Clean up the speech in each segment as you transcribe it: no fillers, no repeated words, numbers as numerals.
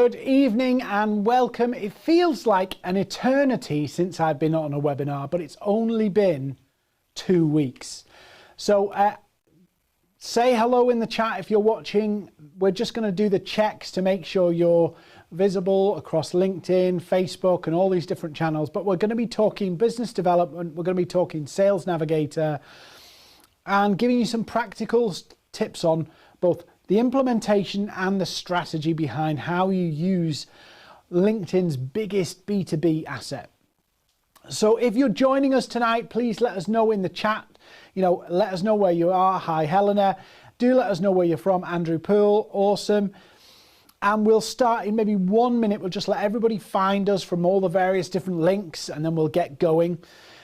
Good evening and welcome. It feels like an eternity since I've been on a webinar, but it's only been 2 weeks. So say hello in the chat if you're watching. We're just going to do the checks to make sure you're visible across LinkedIn, Facebook, and all these different channels. But we're going to be talking business development. We're going to be talking Sales Navigator and giving you some practical tips on both the implementation and the strategy behind how you use LinkedIn's biggest B2B asset. So if you're joining us tonight, please let us know in the chat. Let us know where you are. Hi, Helena. Do let us know where you're from. Andrew Poole, awesome. And we'll start in maybe 1 minute. We'll just let everybody find us from all the various different links and then we'll get going.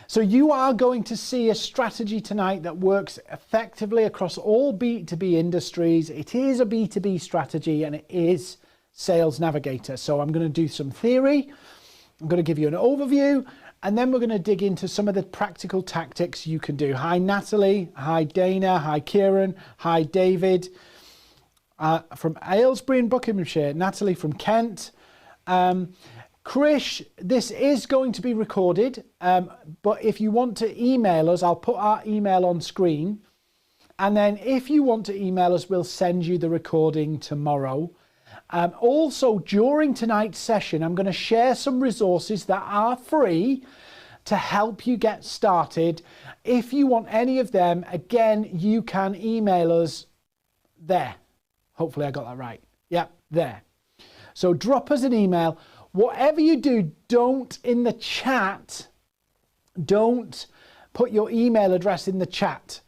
So you are going to see a strategy tonight that works effectively across all B2B industries. It is a B2B strategy and it is Sales Navigator. So I'm going to do some theory. I'm going to give you an overview and then we're going to dig into some of the practical tactics you can do. Hi, Natalie. Hi, Dana. Hi, Kieran. Hi, David. From Aylesbury in Buckinghamshire. Natalie from Kent. Krish, this is going to be recorded, but if you want to email us, I'll put our email on screen. And then if you want to email us, we'll send you the recording tomorrow. Also, during tonight's session, I'm going to share some resources that are free to help you get started. If you want any of them, again, you can email us there. Hopefully I got that right. Yep, there. So drop us an email. Whatever you do, don't in the chat, don't put your email address in the chat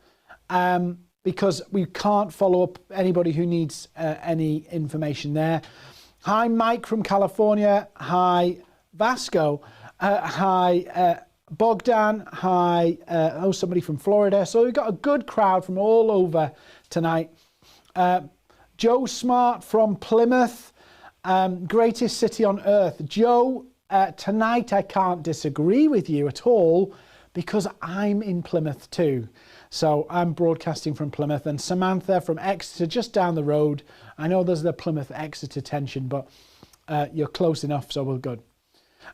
because we can't follow up anybody who needs any information there. Hi, Mike from California. Hi, Vasco. Hi, Bogdan. Hi, somebody from Florida. So we've got a good crowd from all over tonight. Joe Smart from Plymouth. Greatest city on earth. Joe, tonight I can't disagree with you at all because I'm in Plymouth too. So I'm broadcasting from Plymouth, and Samantha from Exeter, just down the road. I know there's the Plymouth Exeter tension, but you're close enough, so we're good.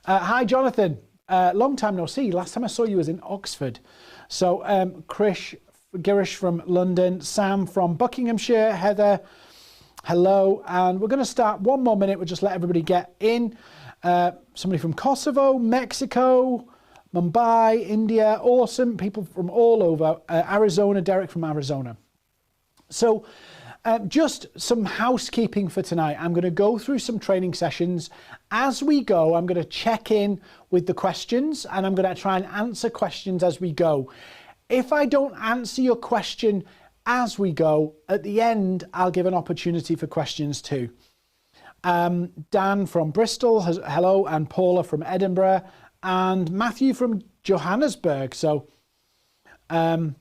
Hi, Jonathan. Long time no see. Last time I saw you was in Oxford. So Girish from London, Sam from Buckinghamshire, Heather, hello, and we're going to start 1 more minute. We'll just let everybody get in. Somebody from Kosovo, Mexico, Mumbai, India, awesome. People from all over. Arizona, Derek from Arizona. So just some housekeeping for tonight. I'm going to go through some training sessions. As we go, I'm going to check in with the questions and I'm going to try and answer questions as we go. If I don't answer your question as we go, at the end, I'll give an opportunity for questions too. Dan from Bristol, hello, and Paula from Edinburgh, and Matthew from Johannesburg. So, and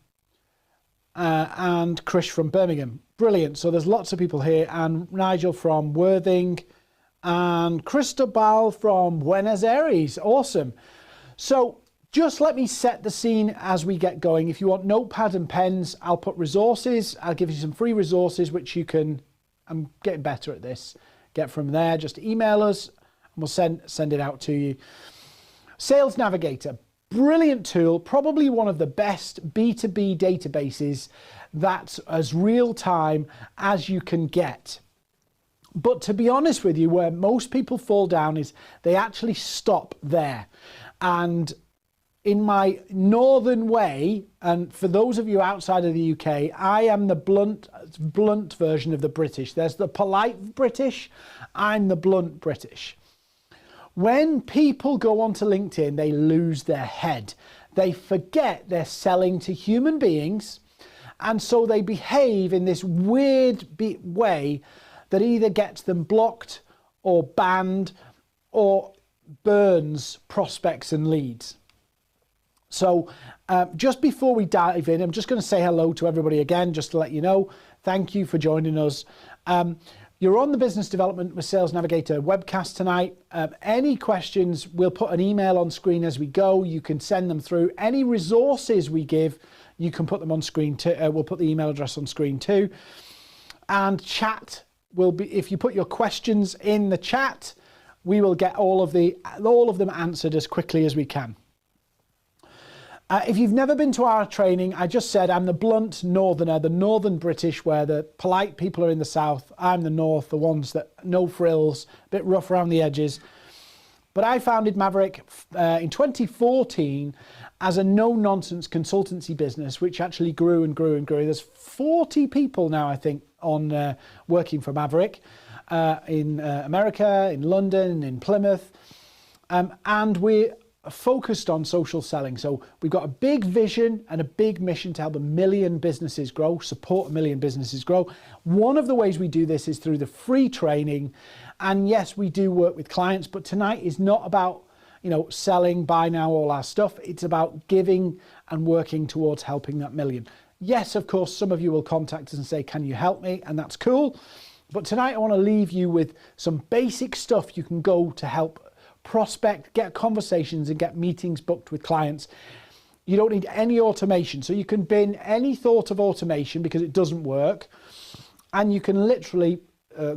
Krish from Birmingham. Brilliant. So there's lots of people here, and Nigel from Worthing, and Cristobal from Buenos Aires. Awesome. So just let me set the scene as we get going. If you want notepad and pens, I'll put resources. I'll give you some free resources, which you can, I'm getting better at this, get from there. Just email us and we'll send it out to you. Sales Navigator, brilliant tool, probably one of the best B2B databases that's as real time as you can get. But to be honest with you, where most people fall down is they actually stop there. And in my northern way, and for those of you outside of the UK, I am the blunt version of the British. There's the polite British, I'm the blunt British. When people go onto LinkedIn, they lose their head. They forget they're selling to human beings, and so they behave in this weird way that either gets them blocked or banned or burns prospects and leads. So just before we dive in, I'm just going to say hello to everybody again, just to let you know. Thank you for joining us. You're on the Business Development with Sales Navigator webcast tonight. Any questions, we'll put an email on screen as we go. You can send them through. Any resources we give, you can put them on screen too. We'll put the email address on screen too. And chat will be, if you put your questions in the chat, we will get all of them answered as quickly as we can. If you've never been to our training, I just said I'm the blunt northerner, the northern British, where the polite people are in the south. I'm the north, the ones that no frills, a bit rough around the edges. But I founded Maverick in 2014 as a no-nonsense consultancy business, which actually grew and grew and grew. There's 40 people now, I think, on working for Maverick in America, in London, in Plymouth. And we're focused on social selling. So we've got a big vision and a big mission to help 1 million businesses grow, support 1 million businesses grow. One of the ways we do this is through the free training. And yes, we do work with clients, but tonight is not about, you know, selling, buy now, all our stuff. It's about giving and working towards helping that million. Yes, of course, some of you will contact us and say, can you help me? And that's cool. But tonight I want to leave you with some basic stuff you can go to help prospect, get conversations and get meetings booked with clients. You don't need any automation. So you can bin any thought of automation because it doesn't work. And you can literally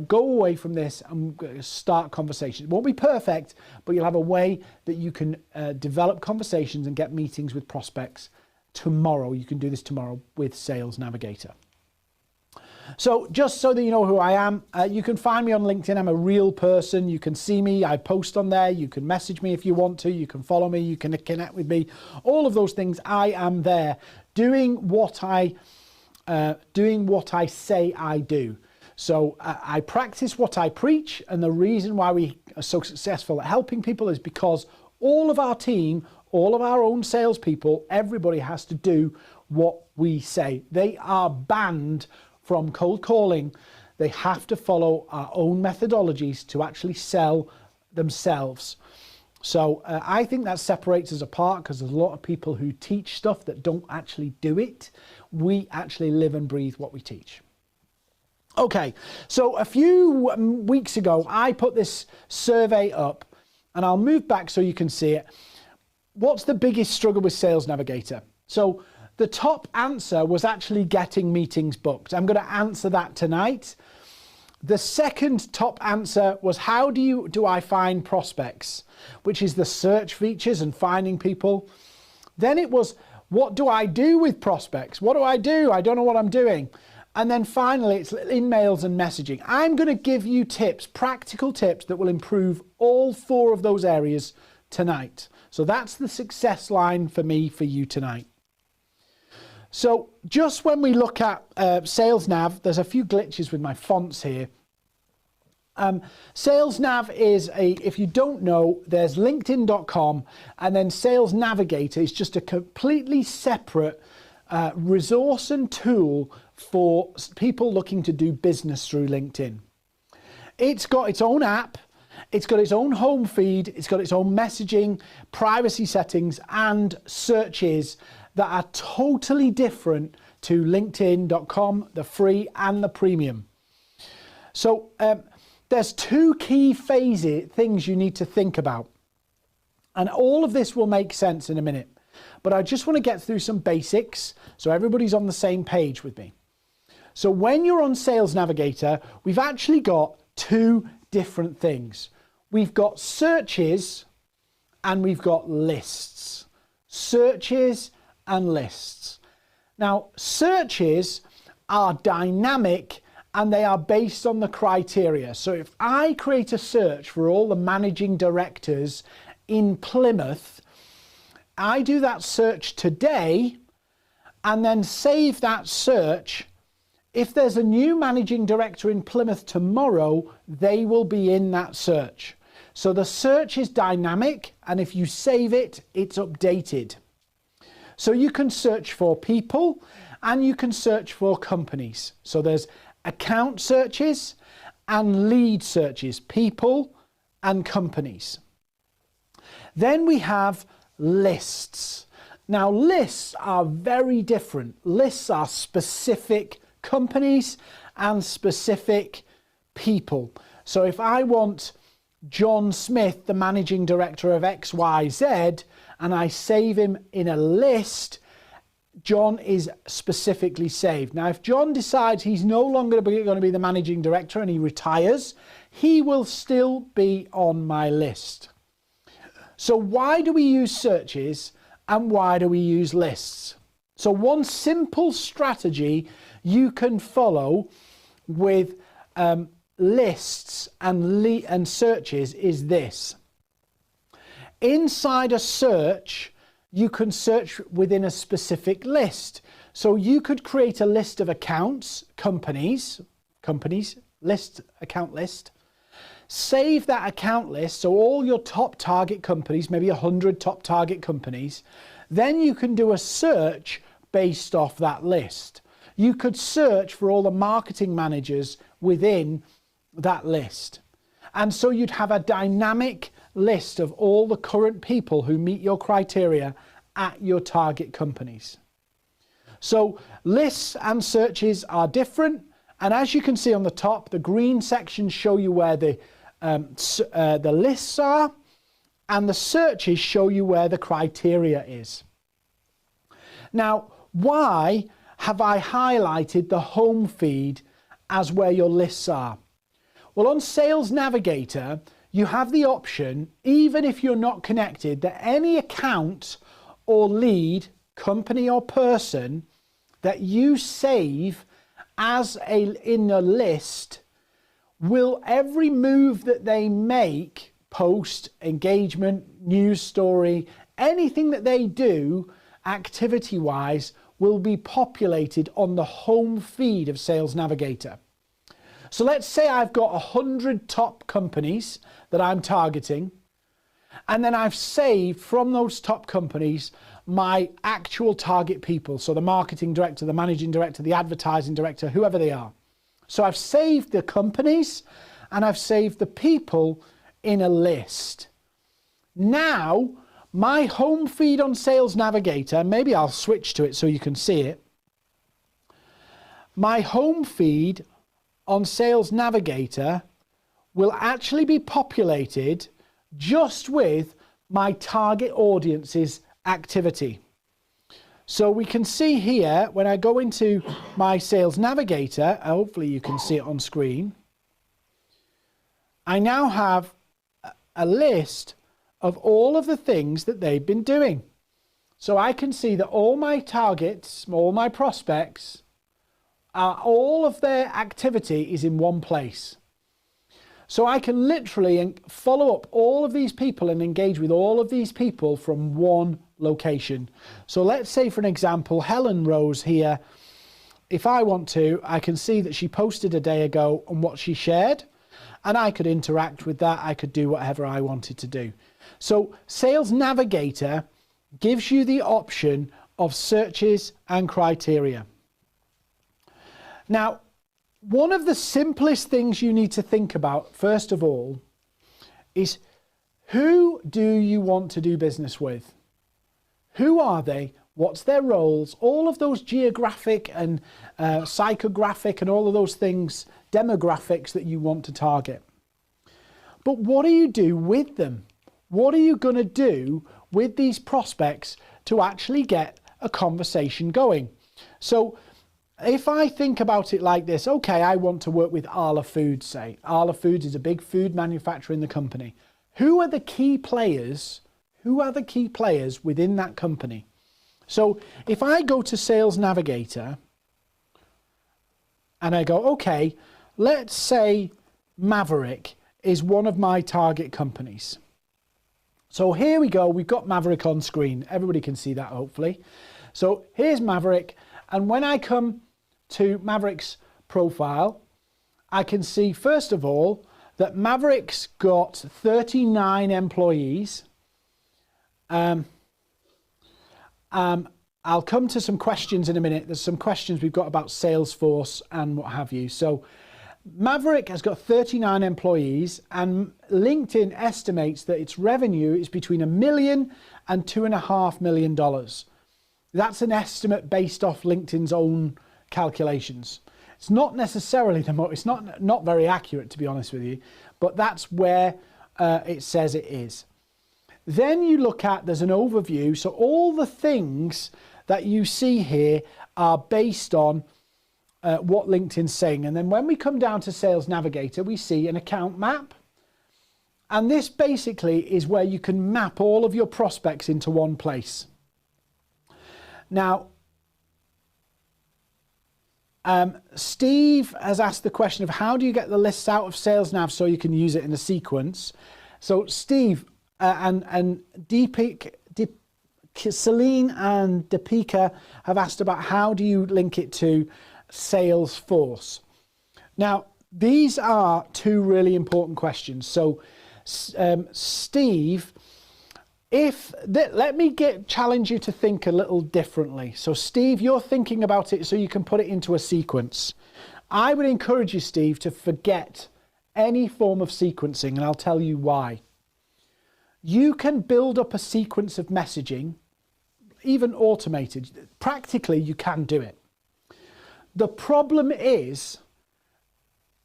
go away from this and start conversations. It won't be perfect, but you'll have a way that you can develop conversations and get meetings with prospects tomorrow. You can do this tomorrow with Sales Navigator. So just so that you know who I am, you can find me on LinkedIn. I'm a real person. You can see me. I post on there. You can message me if you want to. You can follow me. You can connect with me. All of those things, I am there doing what I say I do. So I practice what I preach. And the reason why we are so successful at helping people is because all of our team, all of our own salespeople, everybody has to do what we say. They are banned from cold calling. They have to follow our own methodologies to actually sell themselves. So I think that separates us apart because there's a lot of people who teach stuff that don't actually do it. We actually live and breathe what we teach. Okay, so a few weeks ago, I put this survey up and I'll move back so you can see it. What's the biggest struggle with Sales Navigator? So the top answer was actually getting meetings booked. I'm going to answer that tonight. The second top answer was how do I find prospects, which is the search features and finding people. Then it was, what do I do with prospects? What do? I don't know what I'm doing. And then finally, it's InMails and messaging. I'm going to give you tips, practical tips that will improve all 4 of those areas tonight. So that's the success line for me, for you tonight. So just when we look at Sales Nav, there's a few glitches with my fonts here. Sales Nav is if you don't know, there's linkedin.com, and then Sales Navigator is just a completely separate resource and tool for people looking to do business through LinkedIn. It's got its own app. It's got its own home feed. It's got its own messaging, privacy settings, and searches that are totally different to linkedin.com, the free and the premium. So there's 2 key things you need to think about. And all of this will make sense in a minute. But I just want to get through some basics so everybody's on the same page with me. So when you're on Sales Navigator, we've actually got 2 different things. We've got searches and we've got lists. Searches and lists. Now, searches are dynamic and they are based on the criteria. So if I create a search for all the managing directors in Plymouth, I do that search today and then save that search. If there's a new managing director in Plymouth tomorrow, they will be in that search. So the search is dynamic, and if you save it, it's updated. So you can search for people and you can search for companies. So there's account searches and lead searches, people and companies. Then we have lists. Now lists are very different. Lists are specific companies and specific people. So if I want John Smith, the managing director of XYZ, and I save him in a list, John is specifically saved. Now, if John decides he's no longer going to be the managing director and he retires, he will still be on my list. So why do we use searches and why do we use lists? So one simple strategy you can follow with lists and searches is this. Inside a search, you can search within a specific list. So you could create a list of accounts, companies, account list, save that account list, so all your top target companies, maybe 100 top target companies, then you can do a search based off that list. You could search for all the marketing managers within that list. And so you'd have a dynamic list of all the current people who meet your criteria at your target companies. So lists and searches are different, and as you can see on the top, the green sections show you where the lists are, and the searches show you where the criteria is. Now, why have I highlighted the home feed as where your lists are? Well, on Sales Navigator, you have the option, even if you're not connected, that any account or lead, company or person that you save in a list will, every move that they make, post, engagement, news story, anything that they do activity-wise will be populated on the home feed of Sales Navigator. So let's say I've got 100 top companies that I'm targeting, and then I've saved from those top companies my actual target people. So the marketing director, the managing director, the advertising director, whoever they are. So I've saved the companies and I've saved the people in a list. Now, my home feed on Sales Navigator, maybe I'll switch to it so you can see it. My home feed on Sales Navigator will actually be populated just with my target audience's activity. So we can see here, when I go into my Sales Navigator, hopefully you can see it on screen, I now have a list of all of the things that they've been doing. So I can see that all my targets, all my prospects, all of their activity is in one place. So I can literally follow up all of these people and engage with all of these people from one location. So let's say, for an example, Helen Rose here. If I want to, I can see that she posted a day ago on what she shared, and I could interact with that. I could do whatever I wanted to do. So Sales Navigator gives you the option of searches and criteria. Now, one of the simplest things you need to think about, first of all, is who do you want to do business with? Who are they? What's their roles? All of those geographic and psychographic and all of those things, demographics that you want to target. But what do you do with them? What are you going to do with these prospects to actually get a conversation going? So if I think about it like this, okay, I want to work with Arla Foods, say. Arla Foods is a big food manufacturer in the company. Who are the key players? Who are the key players within that company? So if I go to Sales Navigator and I go, okay, let's say Maverick is one of my target companies. So here we go, we've got Maverick on screen. Everybody can see that, hopefully. So here's Maverick, and when I come to Maverick's profile, I can see, first of all, that Maverick's got 39 employees. I'll come to some questions in a minute. There's some questions we've got about Salesforce and what have you. So Maverick has got 39 employees, and LinkedIn estimates that its revenue is between $1 million and $2.5 million. That's an estimate based off LinkedIn's own calculations. It's not necessarily it's not very accurate, to be honest with you, but that's where it says it is. Then you look at, there's an overview, so all the things that you see here are based on what LinkedIn's saying. And then when we come down to Sales Navigator, we see an account map. And this basically is where you can map all of your prospects into one place. Now, Steve has asked the question of how do you get the lists out of Sales Nav so you can use it in a sequence? So Steve and Celine and Deepika have asked about how do you link it to Salesforce. Now, these are two really important questions. So Steve, let me challenge you to think a little differently. So Steve, you're thinking about it so you can put it into a sequence. I would encourage you, Steve, to forget any form of sequencing, and I'll tell you why. You can build up a sequence of messaging, even automated. Practically, you can do it. The problem is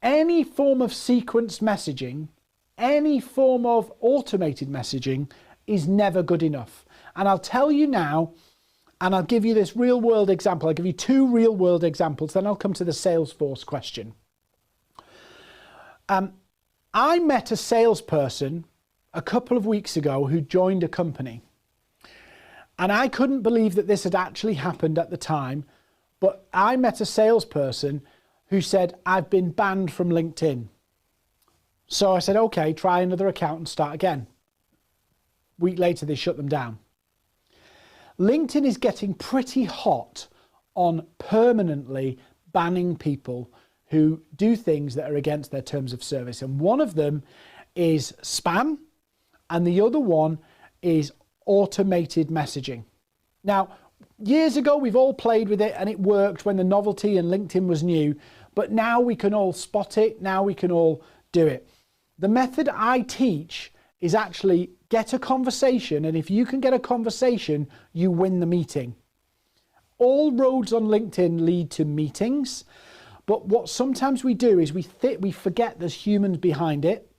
any form of sequence messaging, any form of automated messaging is never good enough. And I'll tell you now, and I'll give you this real world example. I'll give you two real world examples, then I'll come to the Salesforce question. I met a salesperson a couple of weeks ago who joined a company. And I couldn't believe that this had actually happened at the time, but I met a salesperson who said, I've been banned from LinkedIn. So I said, okay, try another account and start again. A week later, they shut them down. LinkedIn is getting pretty hot on permanently banning people who do things that are against their terms of service. And one of them is spam, and the other one is automated messaging. Now, years ago, we've all played with it and it worked when the novelty and LinkedIn was new, but now we can all spot it. Now we can all do it. The method I teach is actually get a conversation, and if you can get a conversation, you win the meeting. All roads on LinkedIn lead to meetings, but what sometimes we do is we forget there's humans behind it.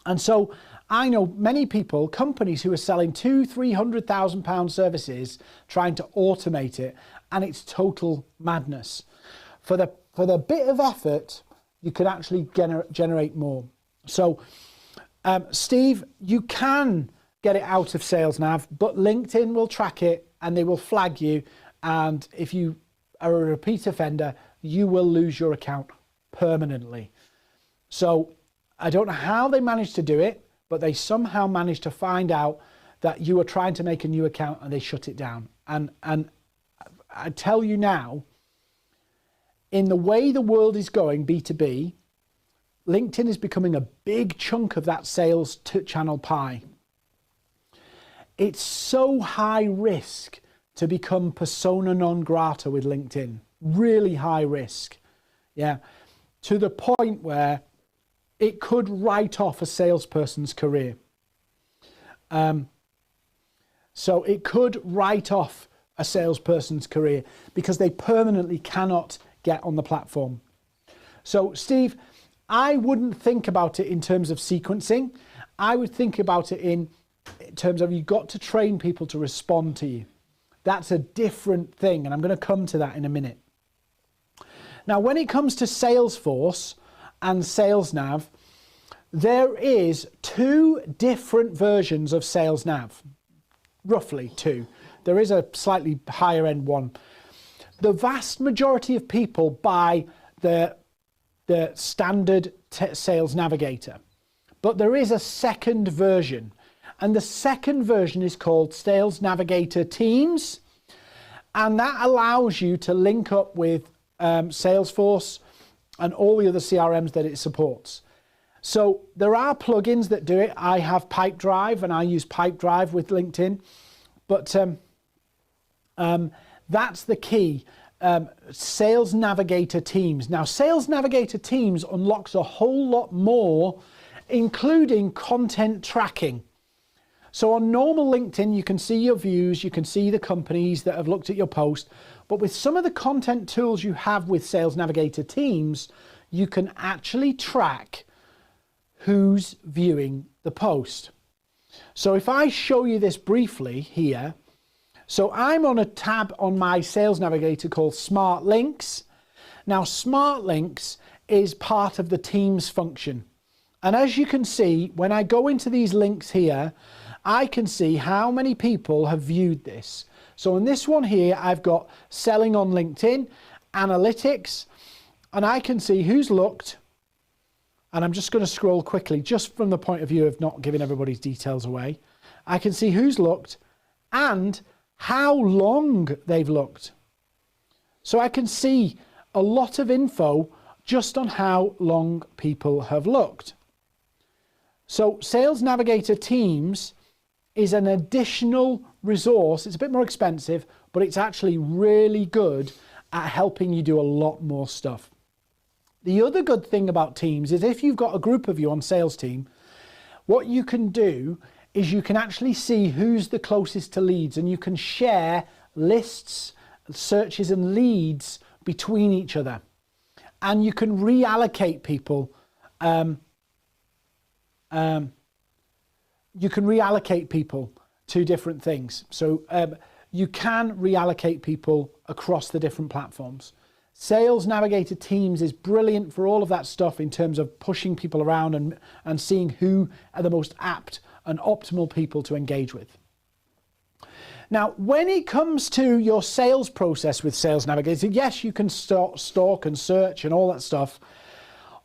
And so I know many people, companies who are selling £200,000-300,000 services, trying to automate it, and it's total madness. For the bit of effort, you can actually generate more. So, Steve, you can get it out of Sales Nav, but LinkedIn will track it and they will flag you. And if you are a repeat offender, you will lose your account permanently. So I don't know how they managed to do it, but they somehow managed to find out that you were trying to make a new account and they shut it down. And I tell you now, in the way the world is going, B2B, LinkedIn is becoming a big chunk of that sales channel pie. It's so high risk to become persona non grata with LinkedIn. Really high risk. Yeah. To the point where it could write off a salesperson's career. So it could write off a salesperson's career because they permanently cannot get on the platform. So Steve, I wouldn't think about it in terms of sequencing. I would think about it in terms of you've got to train people to respond to you. That's a different thing, and I'm going to come to that in a minute. Now, when it comes to Salesforce and Sales Nav, there is two different versions of Sales Nav, roughly two. There is a slightly higher end one. The vast majority of people buy the standard Sales Navigator, but there is a second version, and the second version is called Sales Navigator Teams, and that allows you to link up with Salesforce and all the other CRMs that it supports. So there are plugins that do it. I have Pipedrive and I use Pipedrive with LinkedIn, but that's the key. Sales Navigator Teams. Now, Sales Navigator Teams unlocks a whole lot more, including content tracking. So on normal LinkedIn, you can see your views, you can see the companies that have looked at your post, but with some of the content tools you have with Sales Navigator Teams, you can actually track who's viewing the post. So if I show you this briefly here, So I'm on a tab on my Sales Navigator called Smart Links. Now, Smart Links is part of the Teams function. And as you can see, when I go into these links here, I can see how many people have viewed this. So in this one here, I've got selling on LinkedIn, analytics, and I can see who's looked. And I'm just going to scroll quickly, just from the point of view of not giving everybody's details away. I can see who's looked and how long they've looked. So I can see a lot of info just on how long people have looked. So Sales Navigator Teams is an additional resource. It's a bit more expensive, but it's actually really good at helping you do a lot more stuff. The other good thing about Teams is if you've got a group of you on sales team, what you can do is you can actually see who's the closest to leads, and you can share lists, searches and leads between each other. And you can reallocate people. You can reallocate people to different things. So you can reallocate people across the different platforms. Sales Navigator Teams is brilliant for all of that stuff in terms of pushing people around and seeing who are the most apt and optimal people to engage with. Now, when it comes to your sales process with Sales Navigator, yes, you can stalk and search and all that stuff.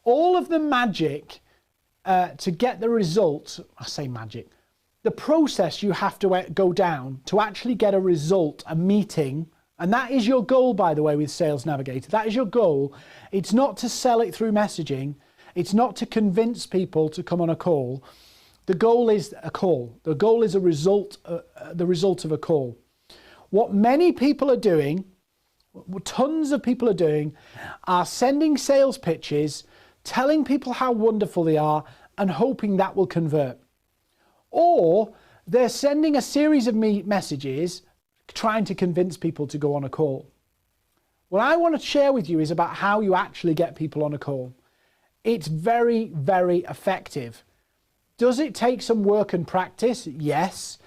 All of the magic to get the result, I say magic, the process you have to go down to actually get a result, a meeting, and that is your goal, by the way, with Sales Navigator. That is your goal. It's not to sell it through messaging. It's not to convince people to come on a call. The goal is a call. The goal is a result, the result of a call. What many people are doing, what tons of people are doing, are sending sales pitches, telling people how wonderful they are, and hoping that will convert. Or they're sending a series of messages trying to convince people to go on a call. What I want to share with you is about how you actually get people on a call. It's very, very effective. Does it take some work and practice? Yes.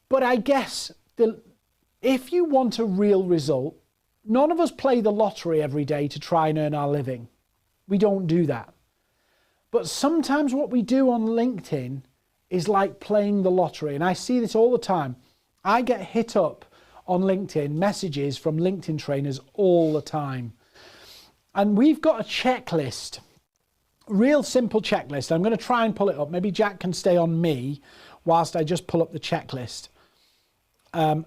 But I guess if you want a real result, none of us play the lottery every day to try and earn our living. We don't do that. But sometimes what we do on LinkedIn is like playing the lottery. And I see this all the time. I get hit up on LinkedIn, messages from LinkedIn trainers all the time. And we've got a checklist, real simple checklist. I'm going to try and pull it up. Maybe Jack can stay on me whilst I just pull up the checklist. And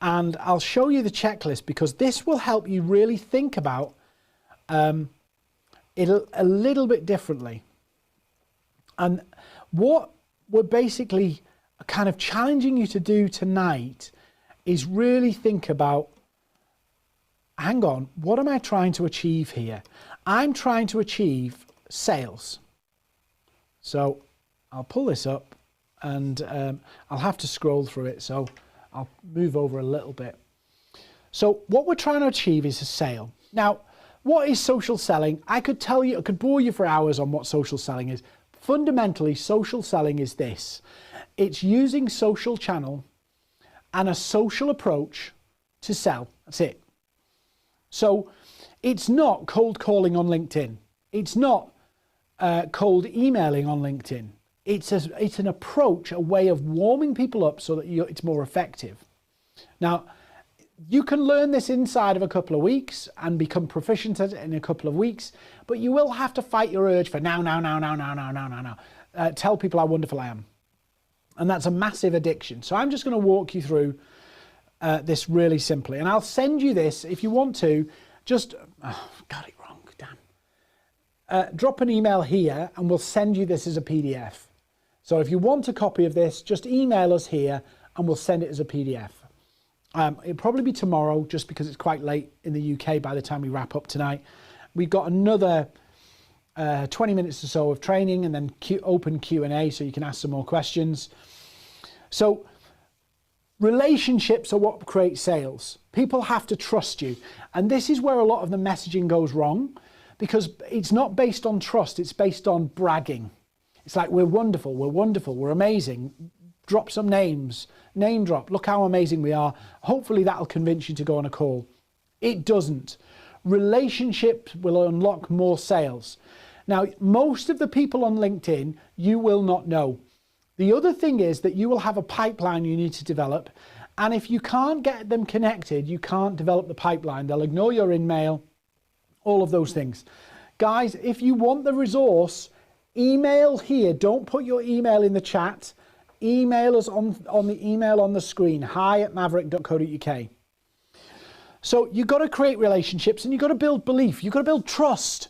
I'll show you the checklist because this will help you really think about it a little bit differently. And what we're basically kind of challenging you to do tonight is really think about, hang on, what am I trying to achieve here? I'm trying to achieve sales. So I'll pull this up and I'll have to scroll through it. So I'll move over a little bit. So what we're trying to achieve is a sale. Now, what is social selling? I could tell you, I could bore you for hours on what social selling is. Fundamentally, social selling is this. It's using social channel and a social approach to sell. That's it. So it's not cold calling on LinkedIn. It's not cold emailing on LinkedIn. It's an approach, a way of warming people up so that it's more effective. Now, you can learn this inside of a couple of weeks and become proficient at it in a couple of weeks, but you will have to fight your urge for now. Tell people how wonderful I am. And that's a massive addiction. So I'm just going to walk you through this really simply. And I'll send you this if you want to. Just, got it wrong, damn. Drop an email here and we'll send you this as a PDF. So if you want a copy of this, just email us here and we'll send it as a PDF. It'll probably be tomorrow just because it's quite late in the UK by the time we wrap up tonight. We've got another 20 minutes or so of training and then open Q&A so you can ask some more questions. So relationships are what create sales. People have to trust you. And this is where a lot of the messaging goes wrong because it's not based on trust, it's based on bragging. It's like, we're wonderful, we're amazing. drop some names, name drop, look how amazing we are. Hopefully that'll convince you to go on a call. It doesn't. Relationships will unlock more sales. Now, most of the people on LinkedIn, you will not know. The other thing is that you will have a pipeline you need to develop. And if you can't get them connected, you can't develop the pipeline. They'll ignore your InMail, all of those things. Guys, if you want the resource, email here. Don't put your email in the chat. Email us on the email on the screen, hi@maverick.co.uk. So you've got to create relationships and you've got to build belief. You've got to build trust.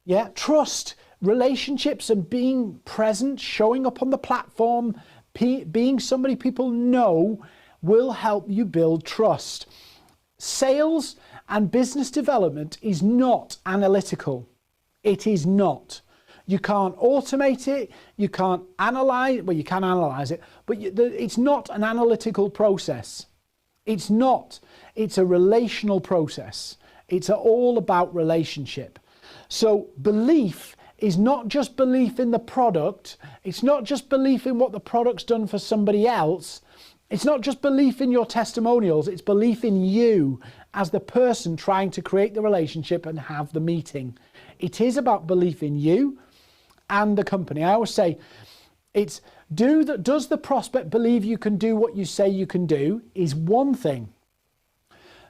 Yeah, trust, relationships and being present, showing up on the platform, being somebody people know will help you build trust. Sales and business development is not analytical. It is not. You can't automate it. You can't analyze. Well, you can analyze it, but it's not an analytical process. It's not. It's a relational process. It's all about relationship. So belief is not just belief in the product. It's not just belief in what the product's done for somebody else. It's not just belief in your testimonials. It's belief in you as the person trying to create the relationship and have the meeting. It is about belief in you and the company. I always say, it's does the prospect believe you can do what you say you can do is one thing.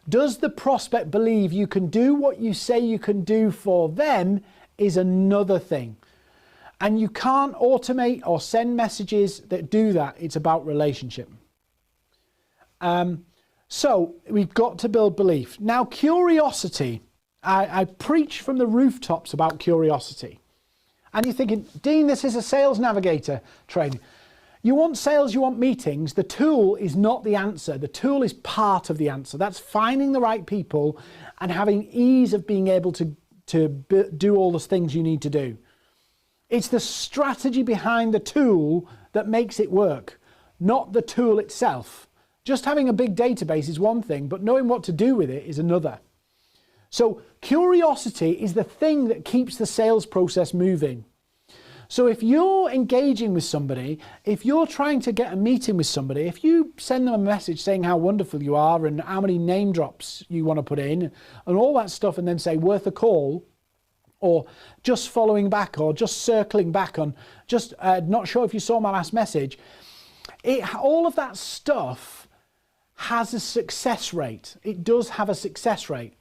Does the prospect believe you can do what you say you can do for them is another thing. And you can't automate or send messages that do that. It's about relationship. So we've got to build belief. Now, curiosity. I preach from the rooftops about curiosity. And you're thinking, Dean, this is a Sales Navigator training. You want sales, you want meetings. The tool is not the answer. The tool is part of the answer. That's finding the right people and having ease of being able to do all those things you need to do. It's the strategy behind the tool that makes it work, not the tool itself. Just having a big database is one thing, but knowing what to do with it is another. So curiosity is the thing that keeps the sales process moving. So if you're engaging with somebody, if you're trying to get a meeting with somebody, if you send them a message saying how wonderful you are and how many name drops you want to put in and all that stuff, and then say worth a call, or just following back, or just circling back on, just not sure if you saw my last message, all of that stuff has a success rate. It does have a success rate.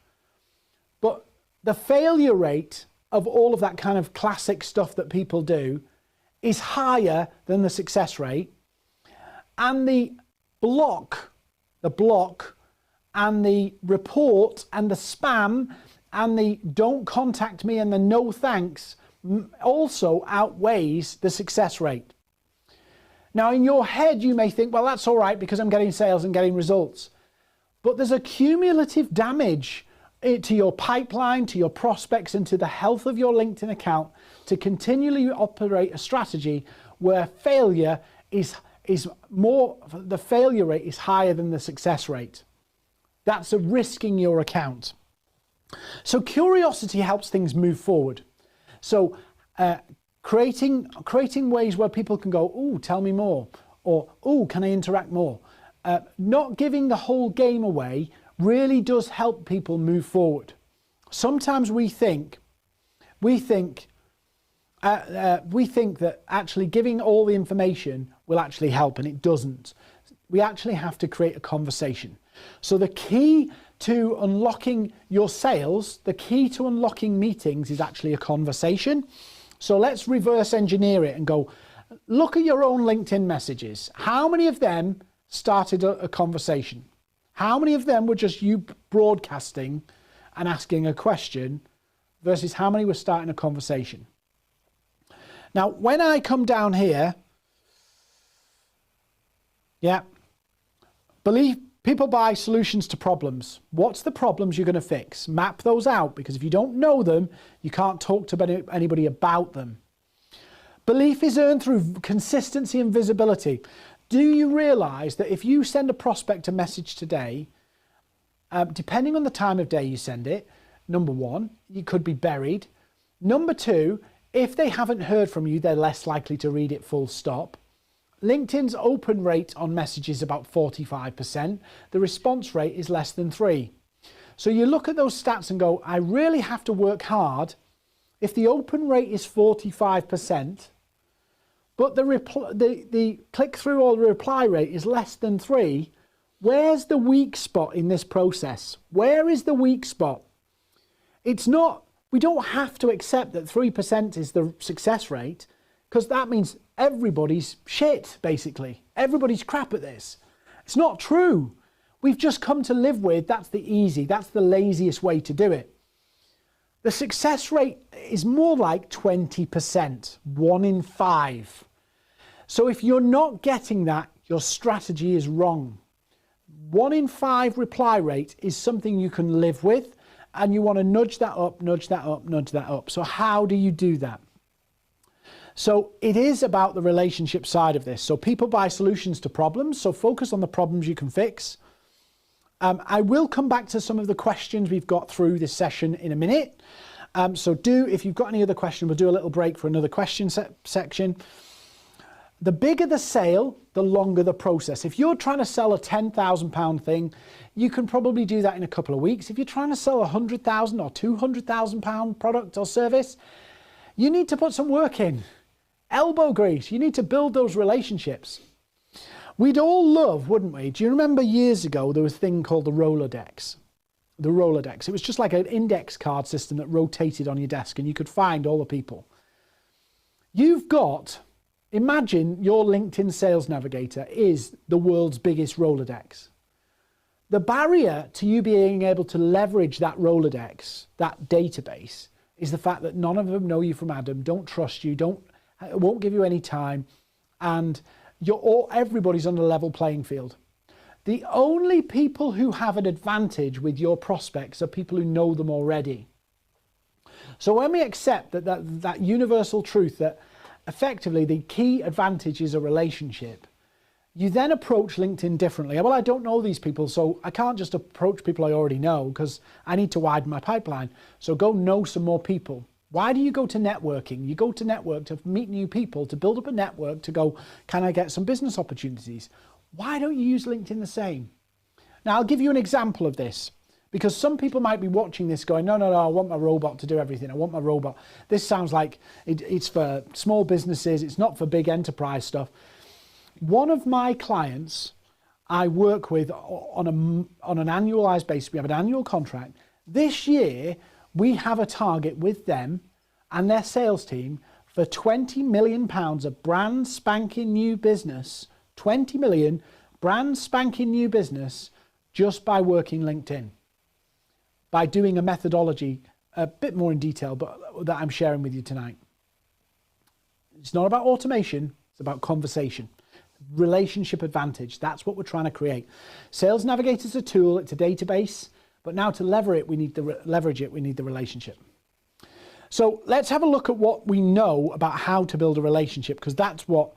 But the failure rate of all of that kind of classic stuff that people do is higher than the success rate. And the block and the report and the spam and the don't contact me and the no thanks also outweighs the success rate. Now, in your head, you may think, well, that's all right because I'm getting sales and getting results. But there's a cumulative damage to your pipeline, to your prospects, and to the health of your LinkedIn account to continually operate a strategy where failure is more, the failure rate is higher than the success rate. That's a risk in your account. So curiosity helps things move forward. So creating ways where people can go, oh, tell me more, or oh, can I interact more? Not giving the whole game away really does help people move forward. Sometimes we think that actually giving all the information will actually help, and it doesn't. We actually have to create a conversation. So the key to unlocking your sales, the key to unlocking meetings is actually a conversation. So let's reverse engineer it and go, look at your own LinkedIn messages. How many of them started a conversation? How many of them were just you broadcasting and asking a question versus how many were starting a conversation? Now, when I come down here, believe people buy solutions to problems. What's the problems you're going to fix? Map those out, because if you don't know them, you can't talk to anybody about them. Belief is earned through consistency and visibility. Do you realize that if you send a prospect a message today, depending on the time of day you send it, number one, you could be buried. Number two, if they haven't heard from you, they're less likely to read it full stop. LinkedIn's open rate on messages is about 45%. The response rate is less than 3. So you look at those stats and go, I really have to work hard. If the open rate is 45%, but the click-through or the reply rate is less than 3, where's the weak spot in this process? Where is the weak spot? It's not, we don't have to accept that 3% is the success rate, because that means everybody's shit, basically. Everybody's crap at this. It's not true. We've just come to live with, that's the laziest way to do it. The success rate is more like 20%, 1 in 5. So if you're not getting that, your strategy is wrong. 1 in 5 reply rate is something you can live with, and you want to nudge that up, nudge that up, nudge that up. So how do you do that? So it is about the relationship side of this. So people buy solutions to problems, so focus on the problems you can fix. I will come back to some of the questions we've got through this session in a minute. So if you've got any other question, we'll do a little break for another question section. The bigger the sale, the longer the process. If you're trying to sell a £10,000 thing, you can probably do that in a couple of weeks. If you're trying to sell a £100,000 or £200,000 product or service, you need to put some work in. Elbow grease, you need to build those relationships. We'd all love, wouldn't we? Do you remember years ago there was a thing called the Rolodex? The Rolodex. It was just like an index card system that rotated on your desk and you could find all the people. Imagine your LinkedIn Sales Navigator is the world's biggest Rolodex. The barrier to you being able to leverage that Rolodex, that database, is the fact that none of them know you from Adam, don't trust you, won't give you any time, and everybody's on a level playing field. The only people who have an advantage with your prospects are people who know them already. So when we accept that universal truth that effectively the key advantage is a relationship, you then approach LinkedIn differently. Well, I don't know these people, so I can't just approach people I already know because I need to widen my pipeline. So go know some more people. Why do you go to networking? You go to network to meet new people, to build up a network, to go, can I get some business opportunities? Why don't you use LinkedIn the same? Now, I'll give you an example of this, because some people might be watching this going, no, I want my robot to do everything. I want my robot. This sounds like it's for small businesses. It's not for big enterprise stuff. One of my clients I work with on an annualized basis, we have an annual contract. This year, we have a target with them and their sales team for £20 million of brand spanking new business, 20 million brand spanking new business just by working LinkedIn, by doing a methodology a bit more in detail, but that I'm sharing with you tonight. It's not about automation, it's about conversation. Relationship advantage, that's what we're trying to create. Sales Navigator is a tool, it's a database, but now to leverage it, we need the relationship. So let's have a look at what we know about how to build a relationship, because that's what,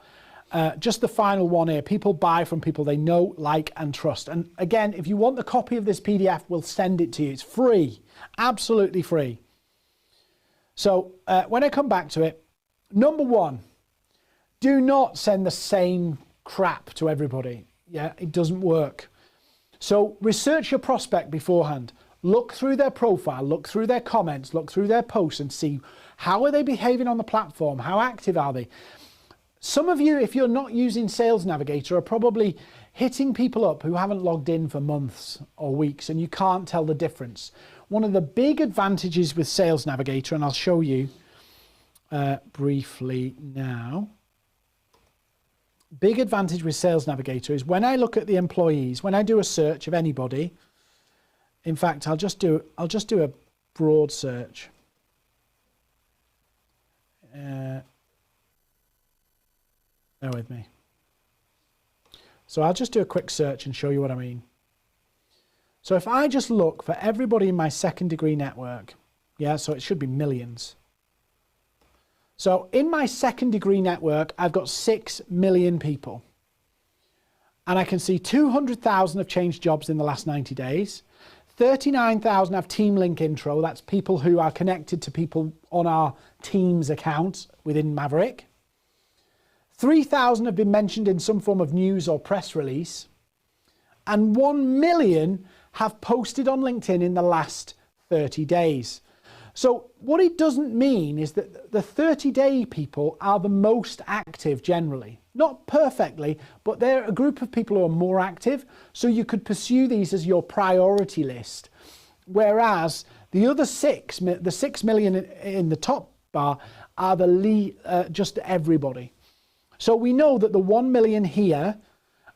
just the final one here, people buy from people they know, like, and trust. And again, if you want the copy of this PDF, we'll send it to you. It's free, absolutely free. So when I come back to it, number one, do not send the same crap to everybody. Yeah, it doesn't work. So research your prospect beforehand. Look through their profile, look through their comments, look through their posts and see how are they behaving on the platform, how active are they. Some of you, if you're not using Sales Navigator, are probably hitting people up who haven't logged in for months or weeks and you can't tell the difference. One of the big advantages with Sales Navigator, and I'll show you briefly now. Big advantage with Sales Navigator is when I look at the employees, when I do a search of anybody, in fact, I'll just do a broad search. Bear with me. So I'll just do a quick search and show you what I mean. So if I just look for everybody in my second degree network, yeah, so it should be millions. So in my second degree network, I've got 6 million people. And I can see 200,000 have changed jobs in the last 90 days. 39,000 have team link intro. That's people who are connected to people on our Teams account within Maverick. 3,000 have been mentioned in some form of news or press release, and 1 million have posted on LinkedIn in the last 30 days. So what it doesn't mean is that the 30-day people are the most active generally. Not perfectly, but they're a group of people who are more active, so you could pursue these as your priority list. Whereas the other 6 million in the top bar are just everybody. So we know that the 1 million here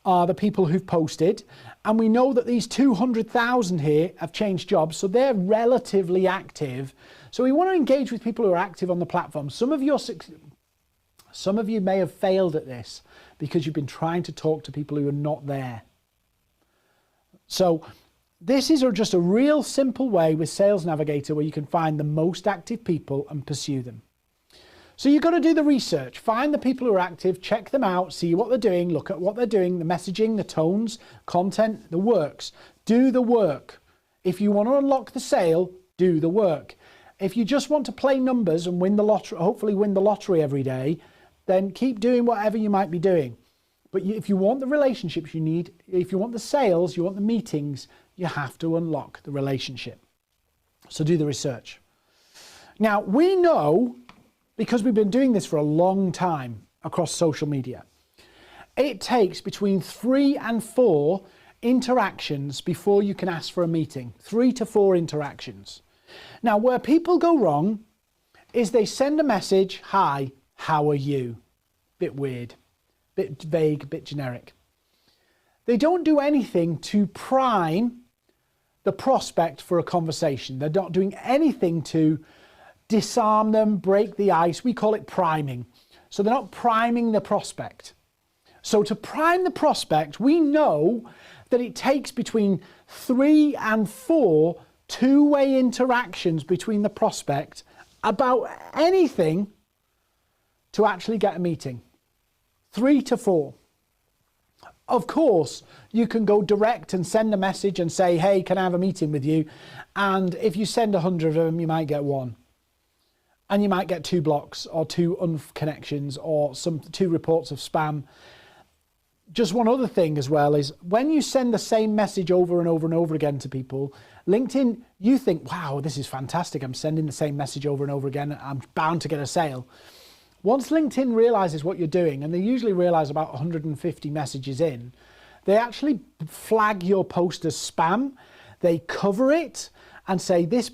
are the people who've posted, and we know that these 200,000 here have changed jobs, so they're relatively active. So we want to engage with people who are active on the platform. Some of you may have failed at this because you've been trying to talk to people who are not there. So this is just a real simple way with Sales Navigator where you can find the most active people and pursue them. So you've got to do the research, find the people who are active, check them out, see what they're doing, look at what they're doing, the messaging, the tones, content, the works. Do the work. If you want to unlock the sale, do the work. If you just want to play numbers and win the lottery, hopefully win the lottery every day, then keep doing whatever you might be doing. But if you want the relationships you need, if you want the sales, you want the meetings, you have to unlock the relationship. So do the research. Now, we know, because we've been doing this for a long time across social media, it takes between 3 and 4 interactions before you can ask for a meeting. 3 to 4 interactions. Now, where people go wrong is they send a message, "Hi, how are you?" Bit weird, bit vague, bit generic. They don't do anything to prime the prospect for a conversation. They're not doing anything to disarm them, break the ice. We call it priming. So they're not priming the prospect. So to prime the prospect, we know that it takes between 3 and 4 two-way interactions between the prospect about anything to actually get a meeting. 3 to 4. Of course, you can go direct and send a message and say, "Hey, can I have a meeting with you?" And if you send 100 of them, you might get 1. And you might get 2 blocks or 2 unconnections or 2 reports of spam. Just one other thing as well is when you send the same message over and over and over again to people, LinkedIn, you think, "Wow, this is fantastic. I'm sending the same message over and over again. I'm bound to get a sale." Once LinkedIn realizes what you're doing, and they usually realize about 150 messages in, they actually flag your post as spam. They cover it and say this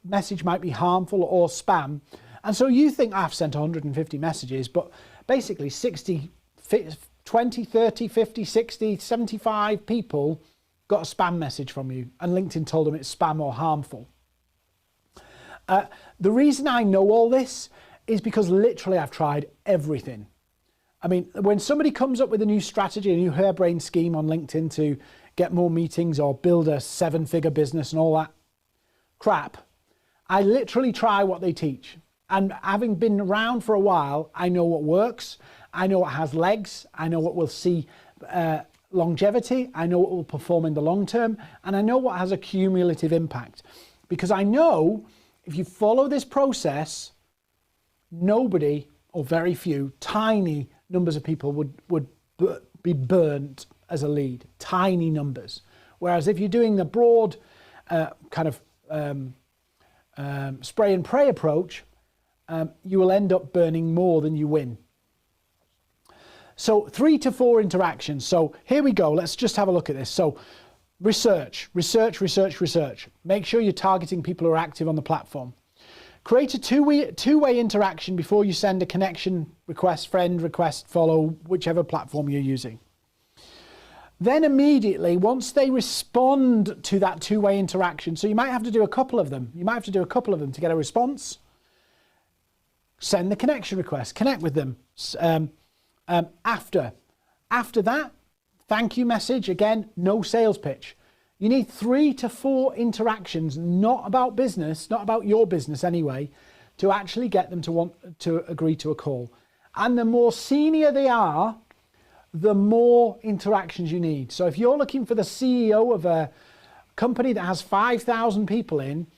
message might be harmful or spam. And so you think, "I've sent 150 messages, but basically 60, 20, 30, 50, 60, 75 people got a spam message from you, and LinkedIn told them it's spam or harmful." The reason I know all this is because literally I've tried everything. I mean, when somebody comes up with a new strategy, a new harebrained scheme on LinkedIn to get more meetings or build a 7-figure business and all that crap, I literally try what they teach. And having been around for a while, I know what works, I know what has legs, I know what will see longevity, I know what will perform in the long term, and I know what has a cumulative impact. Because I know if you follow this process, nobody, or very few, tiny numbers of people would be burnt as a lead. Tiny numbers. Whereas if you're doing the broad kind of spray and pray approach, you will end up burning more than you win. So 3 to 4 interactions. So here we go. Let's just have a look at this. So research. Make sure you're targeting people who are active on the platform. Create a two-way interaction before you send a connection request, friend request, follow, whichever platform you're using. Then immediately, once they respond to that two-way interaction, so you might have to do a couple of them. You might have to do a couple of them to get a response. Send the connection request, connect with them. After that, thank you message. Again, no sales pitch. You need 3 to 4 interactions, not about business, not about your business anyway, to actually get them to want to agree to a call. And the more senior they are, the more interactions you need. So if you're looking for the CEO of a company that has 5,000 people in,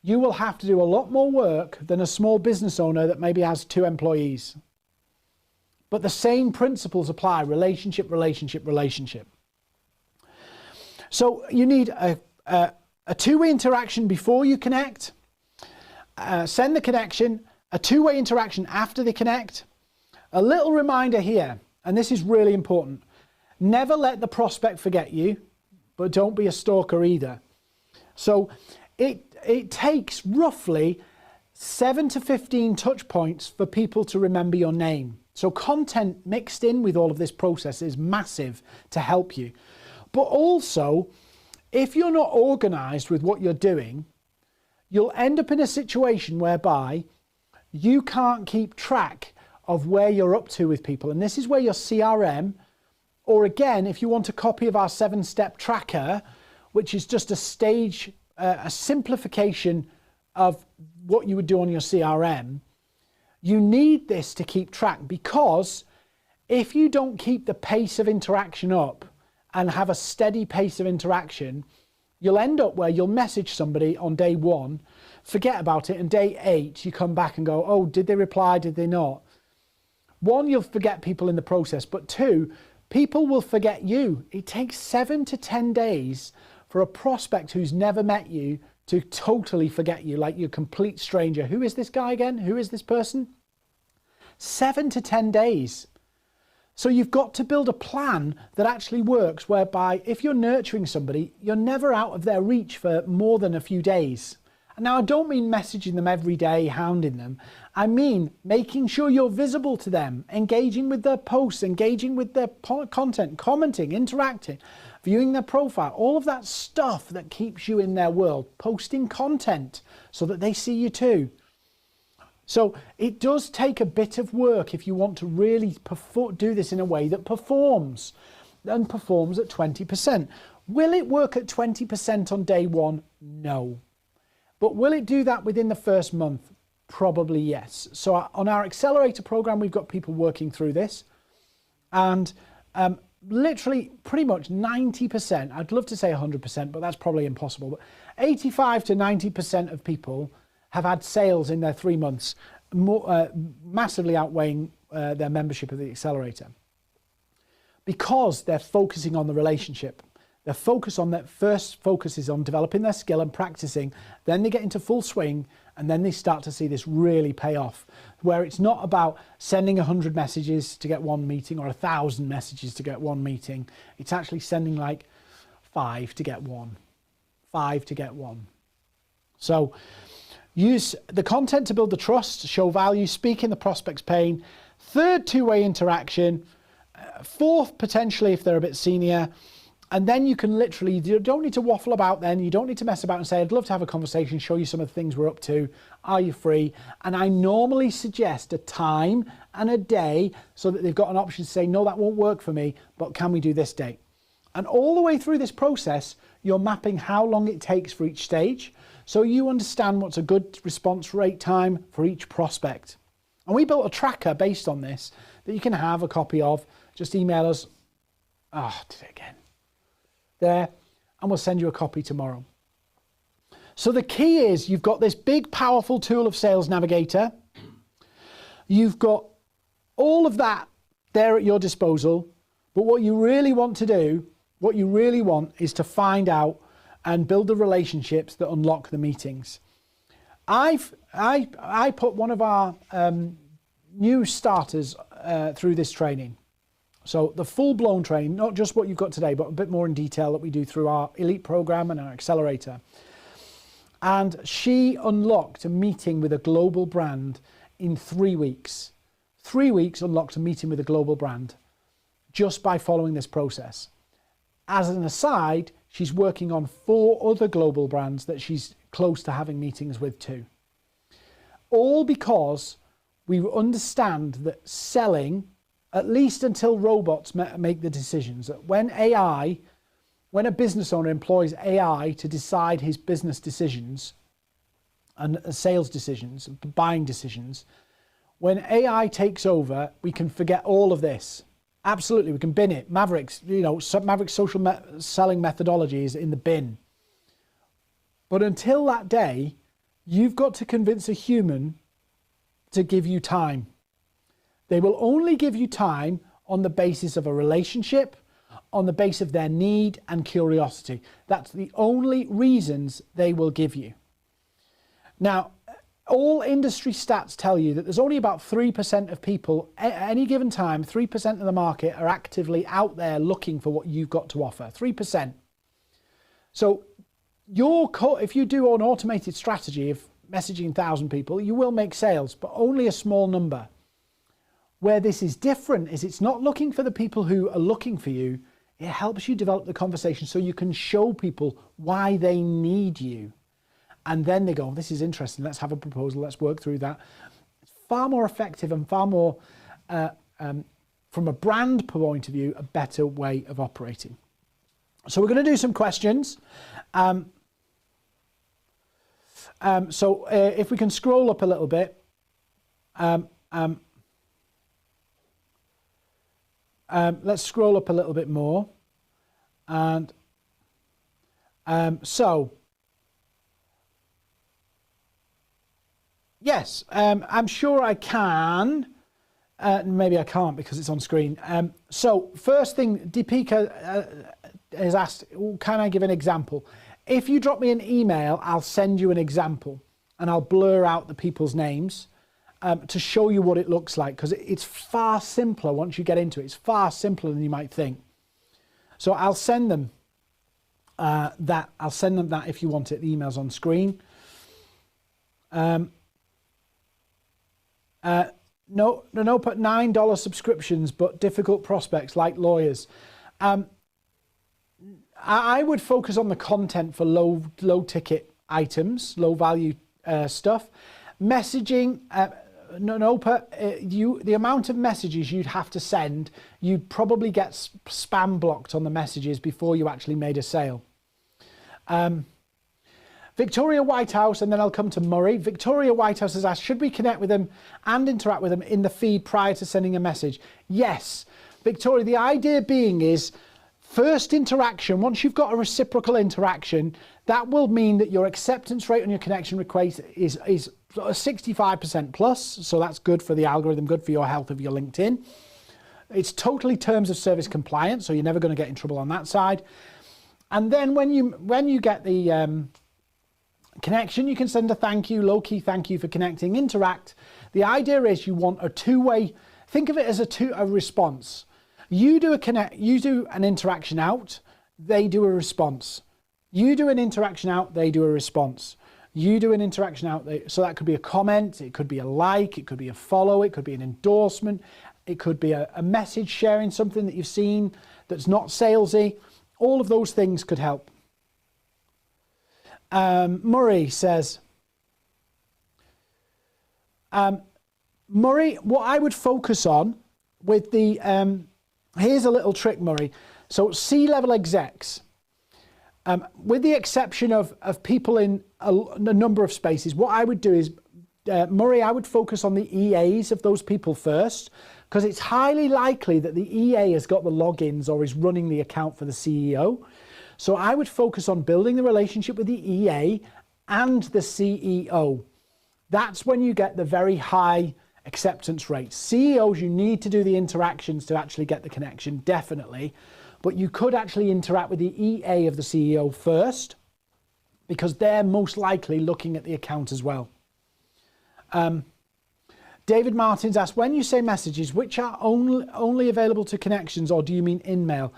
you will have to do a lot more work than a small business owner that maybe has 2 employees. But the same principles apply: relationship, relationship, relationship. So you need a two-way interaction before you connect, send the connection, a two-way interaction after they connect. A little reminder here, and this is really important: never let the prospect forget you, but don't be a stalker either. So it takes roughly 7 to 15 touch points for people to remember your name. So content mixed in with all of this process is massive to help you. But also, if you're not organized with what you're doing, you'll end up in a situation whereby you can't keep track of where you're up to with people. And this is where your CRM, or again, if you want a copy of our 7-step tracker, which is just a stage, a simplification of what you would do on your CRM, you need this to keep track, because if you don't keep the pace of interaction up and have a steady pace of interaction, you'll end up where you'll message somebody on day 1, forget about it, and day 8 you come back and go, oh, did they reply, did they not? 1, you'll forget people in the process, but 2, people will forget you. It takes 7 to 10 days for a prospect who's never met you to totally forget you, like you're a complete stranger. Who is this guy again? Who is this person? 7 to 10 days. So you've got to build a plan that actually works, whereby if you're nurturing somebody, you're never out of their reach for more than a few days. And now I don't mean messaging them every day, hounding them. I mean making sure you're visible to them, engaging with their posts, engaging with their content, commenting, interacting, viewing their profile, all of that stuff that keeps you in their world, posting content so that they see you too. So it does take a bit of work if you want to really do this in a way that performs, and performs at 20%. Will it work at 20% on day 1? No. But will it do that within the first month? Probably yes. So on our accelerator program, we've got people working through this, and literally pretty much 90%, I'd love to say 100%, but that's probably impossible, but 85 to 90% of people have had sales in their 3 months, massively outweighing their membership of the accelerator, because they're focusing on the relationship. Their focus on that first focus is on developing their skill and practicing. Then they get into full swing, and then they start to see this really pay off, where it's not about sending 100 messages to get 1 meeting or 1,000 messages to get 1 meeting. It's actually sending like 5 to get 1, 5 to get 1. So use the content to build the trust, show value, speak in the prospect's pain. 3rd, two-way interaction. 4th, potentially if they're a bit senior. And then you can literally, you don't need to waffle about then, you don't need to mess about and say, I'd love to have a conversation, show you some of the things we're up to, are you free? And I normally suggest a time and a day so that they've got an option to say, no, that won't work for me, but can we do this date? And all the way through this process, you're mapping how long it takes for each stage, so you understand what's a good response rate time for each prospect. And we built a tracker based on this that you can have a copy of. Just email us, did it again. There, and we'll send you a copy tomorrow. So the key is you've got this big powerful tool of Sales Navigator. You've got all of that there at your disposal, but what you really want to do, what you really want is to find out and build the relationships that unlock the meetings. I put one of our new starters through this training. So the full-blown training, not just what you've got today, but a bit more in detail that we do through our elite program and our accelerator. And she unlocked a meeting with a global brand in 3 weeks. 3 weeks unlocked a meeting with a global brand just by following this process. As an aside, she's working on 4 other global brands that she's close to having meetings with too. All because we understand that selling, at least until robots make the decisions, that when a business owner employs AI to decide his business decisions and sales decisions, buying decisions, when AI takes over, we can forget all of this. Absolutely, we can bin it. Mavericks social selling methodology is in the bin. But until that day, you've got to convince a human to give you time. They will only give you time on the basis of a relationship, on the basis of their need and curiosity. That's the only reasons they will give you. Now, all industry stats tell you that there's only about 3% of people at any given time, 3% of the market are actively out there looking for what you've got to offer, 3%. So if you do an automated strategy of messaging 1,000 people, you will make sales, but only a small number. Where this is different is it's not looking for the people who are looking for you. It helps you develop the conversation so you can show people why they need you. And then they go, this is interesting, let's have a proposal, let's work through that. It's far more effective and far more, from a brand point of view, a better way of operating. So we're going to do some questions. So if we can scroll up a little bit. Let's scroll up a little bit more. And yes, I'm sure I can. Maybe I can't because it's on screen. So first thing, Deepika has asked, can I give an example? If you drop me an email, I'll send you an example and I'll blur out the people's names to show you what it looks like, because it's far simpler once you get into it. It's far simpler than you might think. So I'll send them that. I'll send them that if you want it. The email's on screen. No, put $9 subscriptions, but difficult prospects like lawyers. I would focus on the content for low ticket items, low value stuff. Messaging, the amount of messages you'd have to send, you'd probably get spam blocked on the messages before you actually made a sale. Victoria Whitehouse, and then I'll come to Murray. Victoria Whitehouse has asked, should we connect with them and interact with them in the feed prior to sending a message? Yes, Victoria, the idea being is first interaction, once you've got a reciprocal interaction, that will mean that your acceptance rate on your connection request is 65% plus. So that's good for the algorithm, good for your health of your LinkedIn. It's totally terms of service compliant, so you're never going to get in trouble on that side. And then when you get the connection, you can send a thank you, low-key thank you for connecting, interact. The idea is you want a two-way, think of it as a response. You do an interaction out, they do a response. You do an interaction out, they do a response. You do an interaction out, so that could be a comment, it could be a like, it could be a follow, it could be an endorsement, it could be a message sharing something that you've seen that's not salesy. All of those things could help. Murray says, Murray, what I would focus on with the, here's a little trick, Murray. So C-level execs, with the exception of people in a number of spaces, what I would do is, Murray, I would focus on the EAs of those people first, because it's highly likely that the EA has got the logins or is running the account for the CEO. So I would focus on building the relationship with the EA and the CEO. That's when you get the very high acceptance rate. CEOs, you need to do the interactions to actually get the connection, definitely. But you could actually interact with the EA of the CEO first, because they're most likely looking at the account as well. David Martins asked, when you say messages, which are only available to connections, or do you mean InMail?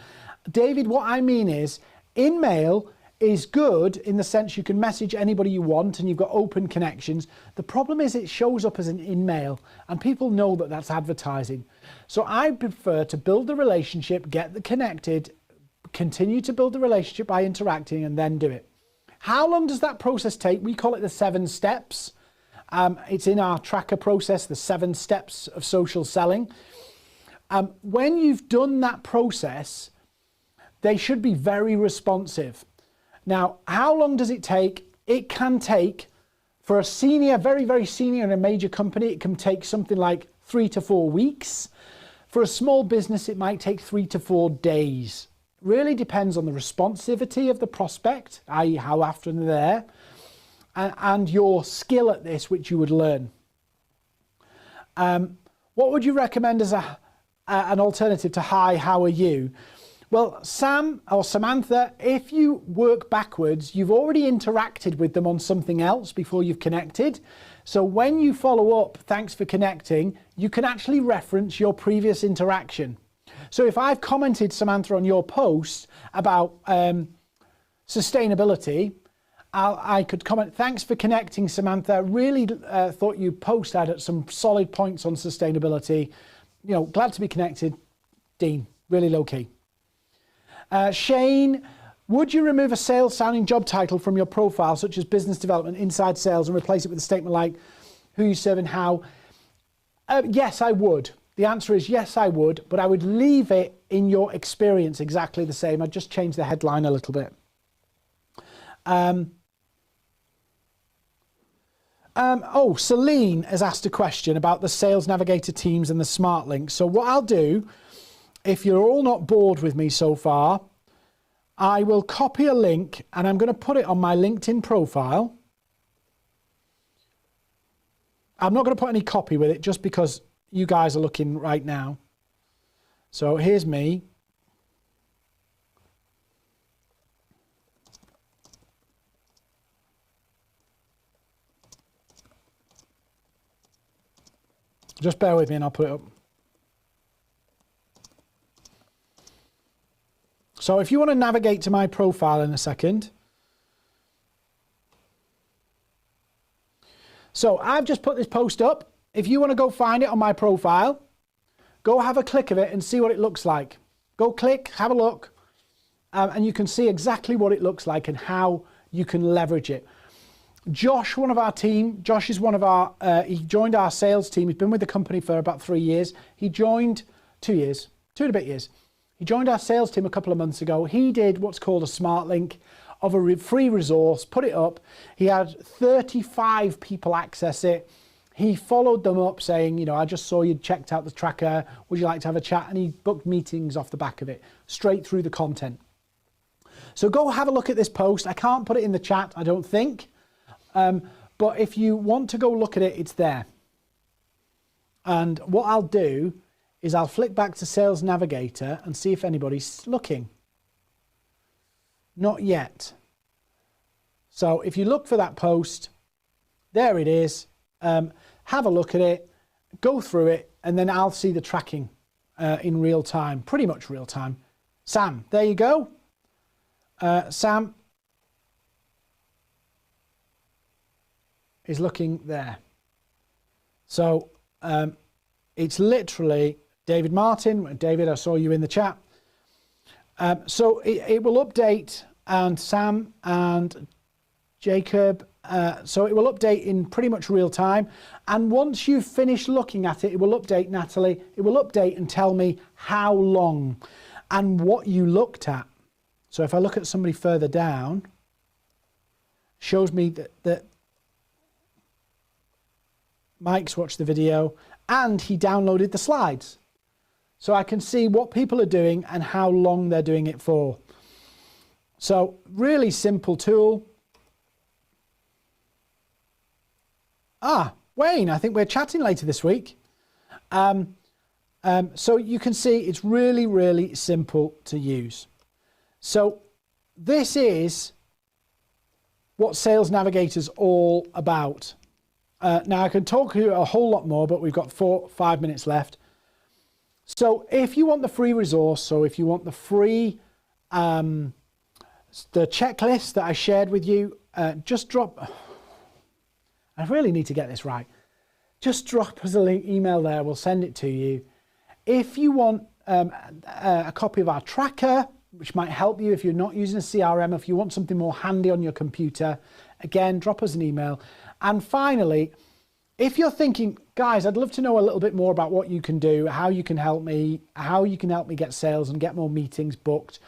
David, what I mean is, InMail is good in the sense you can message anybody you want and you've got open connections. The problem is it shows up as an InMail and people know that that's advertising. So I prefer to build the relationship, get the connected, continue to build the relationship by interacting, and then do it. How long does that process take? We call it the 7 steps. It's in our tracker process, the 7 steps of social selling. When you've done that process, they should be very responsive. Now, how long does it take? It can take, for a senior, very, very senior in a major company, it can take something like 3 to 4 weeks. For a small business, it might take 3 to 4 days. Really depends on the responsivity of the prospect, i.e. how often they're there, and your skill at this, which you would learn. What would you recommend as an alternative to hi, how are you? Well, Sam or Samantha, if you work backwards, you've already interacted with them on something else before you've connected. So when you follow up, thanks for connecting, you can actually reference your previous interaction. So if I've commented, Samantha, on your post about sustainability, I could comment, thanks for connecting, Samantha. Really thought you post had some solid points on sustainability. You know, glad to be connected. Dean, really low key. Shane, would you remove a sales sounding job title from your profile, such as business development, inside sales, and replace it with a statement like who you serve and how? Yes, I would. The answer is yes, I would, but I would leave it in your experience exactly the same. I'd just change the headline a little bit. Celine has asked a question about the Sales Navigator teams and the smart links. So what I'll do, if you're all not bored with me so far, I will copy a link and I'm going to put it on my LinkedIn profile. I'm not going to put any copy with it just because you guys are looking right now. So here's me. Just bear with me and I'll put it up. So if you want to navigate to my profile in a second. So I've just put this post up. If you want to go find it on my profile, go have a click of it and see what it looks like. Go click, have a look, and you can see exactly what it looks like and how you can leverage it. Josh, one of our team, Josh is one of our, he joined our sales team. He's been with the company for about 3 years. He joined 2 years, 2 and a bit years. He joined our sales team a couple of months ago. He did what's called a smart link of a free resource, put it up. He had 35 people access it. He followed them up saying, you know, I just saw you checked out the tracker. Would you like to have a chat? And he booked meetings off the back of it, straight through the content. So go have a look at this post. I can't put it in the chat, I don't think. But if you want to go look at it, it's there. And what I'll do is I'll flick back to Sales Navigator and see if anybody's looking. Not yet. So if you look for that post, there it is. Have a look at it, go through it, and then I'll see the tracking in real time, pretty much real time. Sam, there you go. Sam is looking there. So it's literally David Martin. David, I saw you in the chat. So it will update, and Sam and Jacob, so it will update in pretty much real time. And once you've finished looking at it, it will update, Natalie, it will update and tell me how long and what you looked at. So if I look at somebody further down, shows me that Mike's watched the video and he downloaded the slides. So I can see what people are doing and how long they're doing it for. So really simple tool. Wayne, I think we're chatting later this week. So you can see it's really, really simple to use. So this is what Sales Navigator's all about. Now I can talk to you a whole lot more, but we've got 5 minutes left. So if you want the free resource, so if you want the free, the checklist that I shared with you, just drop, I really need to get this right. Just drop us a link, email there, we'll send it to you. If you want a copy of our tracker, which might help you if you're not using a CRM, if you want something more handy on your computer, again, drop us an email. And finally, if you're thinking, guys, I'd love to know a little bit more about what you can do, how you can help me get sales and get more meetings booked.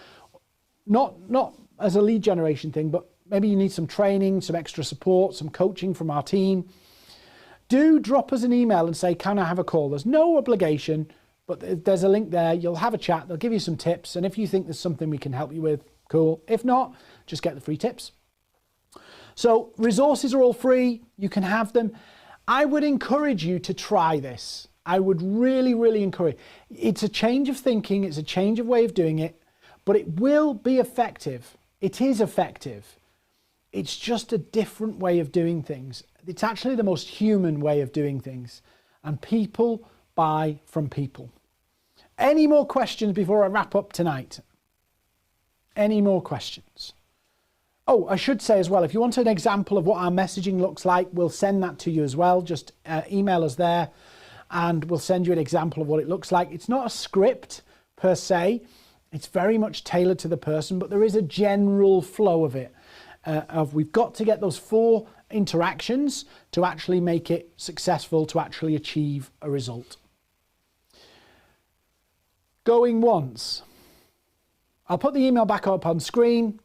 Not as a lead generation thing, but maybe you need some training, some extra support, some coaching from our team. Do drop us an email and say, can I have a call? There's no obligation, but there's a link there. You'll have a chat. They'll give you some tips. And if you think there's something we can help you with, cool. If not, just get the free tips. So resources are all free. You can have them. I would encourage you to try this. I would really, really encourage. It's a change of thinking, it's a change of way of doing it, but it will be effective. It is effective. It's just a different way of doing things. It's actually the most human way of doing things. And people buy from people. Any more questions before I wrap up tonight? Any more questions? Oh, I should say as well, if you want an example of what our messaging looks like, we'll send that to you as well. Just email us there and we'll send you an example of what it looks like. It's not a script per se. It's very much tailored to the person, but there is a general flow of it. We've got to get those 4 interactions to actually make it successful, to actually achieve a result. Going once. I'll put the email back up on screen,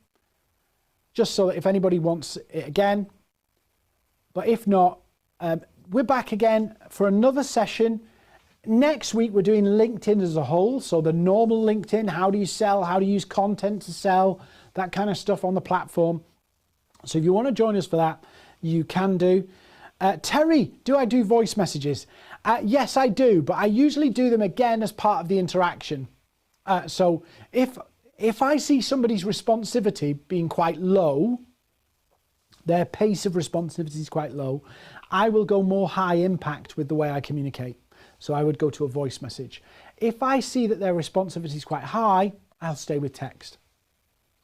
just so that if anybody wants it again. But if not, we're back again for another session. Next week, we're doing LinkedIn as a whole. So the normal LinkedIn, how do you sell, how do you use content to sell, that kind of stuff on the platform. So if you want to join us for that, you can do. Terry, do I do voice messages? Yes, I do, but I usually do them again as part of the interaction. So if I see somebody's responsivity being quite low, their pace of responsivity is quite low, I will go more high impact with the way I communicate. So I would go to a voice message. If I see that their responsivity is quite high, I'll stay with text.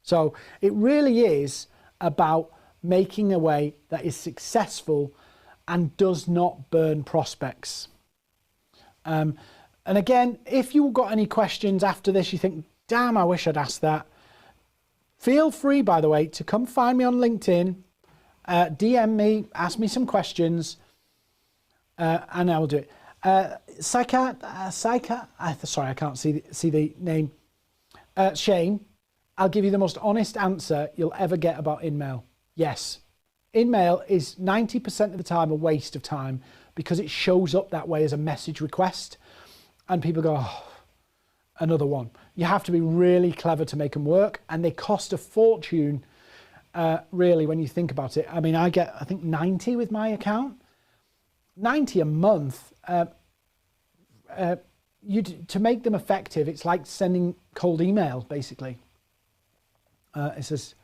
So it really is about making a way that is successful and does not burn prospects. And again, if you've got any questions after this, you think, damn, I wish I'd asked that. Feel free, by the way, to come find me on LinkedIn, DM me, ask me some questions, and I will do it. Sorry, I can't see the name. Shane, I'll give you the most honest answer you'll ever get about InMail. Yes, InMail is 90% of the time a waste of time because it shows up that way as a message request, and people go, oh, another one. You have to be really clever to make them work, and they cost a fortune, really, when you think about it. I mean, I get, I think 90 with my account, 90 a month. To make them effective, it's like sending cold email, basically. It says,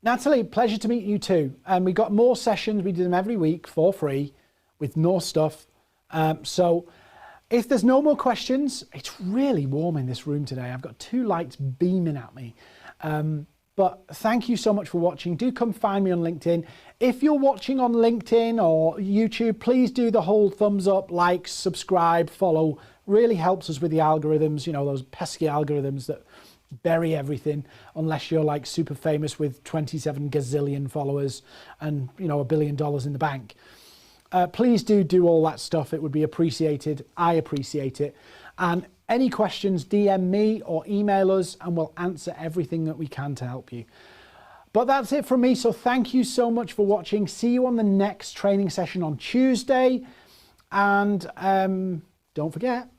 Natalie, pleasure to meet you too. And we got more sessions. We do them every week for free with more stuff. So if there's no more questions, it's really warm in this room today. I've got 2 lights beaming at me. But thank you so much for watching. Do come find me on LinkedIn. If you're watching on LinkedIn or YouTube, please do the whole thumbs up, like, subscribe, follow. Really helps us with the algorithms, you know, those pesky algorithms that bury everything unless you're like super famous with 27 gazillion followers and, you know, $1 billion in the bank. Please do all that stuff. It would be appreciated. I appreciate it. And any questions, DM me or email us and we'll answer everything that we can to help you. But that's it from me. So thank you so much for watching. See you on the next training session on Tuesday. And don't forget,